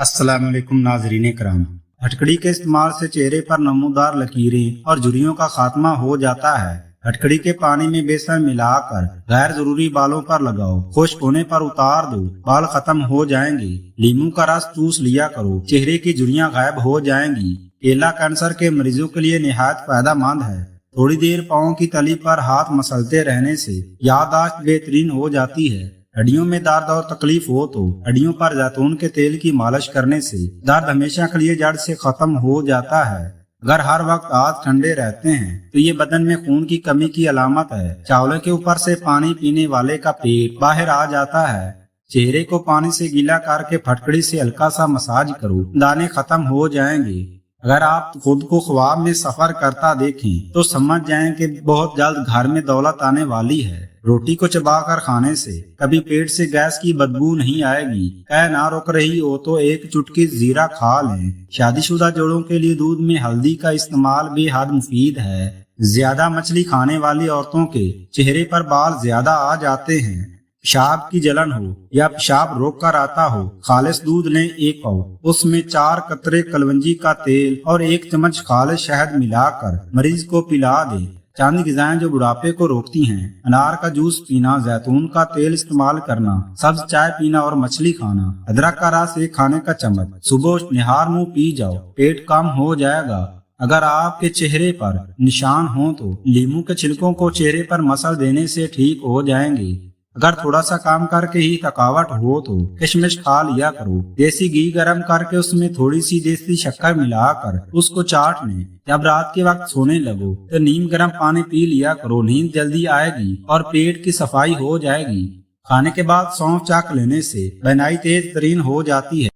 अस्सलाम वालेकुम नाजरीन कराम। हथकड़ी के इस्तेमाल से चेहरे पर नमूदार लकीरें और झुर्रियों का खात्मा हो जाता है। हथकड़ी के पानी में बेसन मिलाकर गैर जरूरी बालों पर लगाओ, खुश्क होने पर उतार दो, बाल खत्म हो जाएंगे। लीमू का रस चूस लिया करो, चेहरे की झुर्रियां गायब हो जाएंगी। केला कैंसर के मरीजों के लिए निहायत फायदेमंद है। थोड़ी देर पाँव की तली पर हाथ मसलते रहने से याददाश्त बेहतरीन हो जाती है। हड्डियों में दर्द और तकलीफ हो तो हड्डियों पर जैतून के तेल की मालिश करने से दर्द हमेशा के लिए जड़ से खत्म हो जाता है। अगर हर वक्त हाथ ठंडे रहते हैं तो ये बदन में खून की कमी की अलामत है। चावलों के ऊपर से पानी पीने वाले का पेट बाहर आ जाता है। चेहरे को पानी से गीला करके फटकड़ी से हल्का सा मसाज करो, दाने खत्म हो जाएंगे। अगर आप खुद को ख्वाब में सफर करता देखें तो समझ जाएं कि बहुत जल्द घर में दौलत आने वाली है। रोटी को चबाकर खाने से कभी पेट से गैस की बदबू नहीं आएगी। कह ना रुक रही हो तो एक चुटकी जीरा खा लें। शादीशुदा जोड़ों के लिए दूध में हल्दी का इस्तेमाल बेहद मुफीद है। ज्यादा मछली खाने वाली औरतों के चेहरे पर बाल ज्यादा आ जाते हैं। पेशाब की जलन हो या पेशाब रोक कर आता हो, खालिश दूध लें 1 पाव, उसमें 4 कतरे कलवंजी का तेल और 1 चम्मच खालिश शहद मिलाकर मरीज को पिला दें। चंद ग़िज़ाएं जो बुढ़ापे को रोकती हैं: अनार का जूस पीना, जैतून का तेल इस्तेमाल करना, सब्ज चाय पीना और मछली खाना। अदरक का रस 1 खाने का चम्मच सुबह निहार मुंह पी जाओ, पेट कम हो जाएगा। अगर आपके चेहरे पर निशान हो तो लीमू के छिलकों को चेहरे पर मसल देने से ठीक हो जाएंगे। अगर थोड़ा सा काम करके ही थकावट हो तो किशमिश खा लिया करो। देसी घी गर्म करके उसमें थोड़ी सी देसी शक्कर मिलाकर उसको चाट लें। जब रात के वक्त सोने लगो तो नीम गर्म पानी पी लिया करो, नींद जल्दी आएगी और पेट की सफाई हो जाएगी। खाने के बाद सौंफ चाक लेने से बनाई तेज तरीन हो जाती है।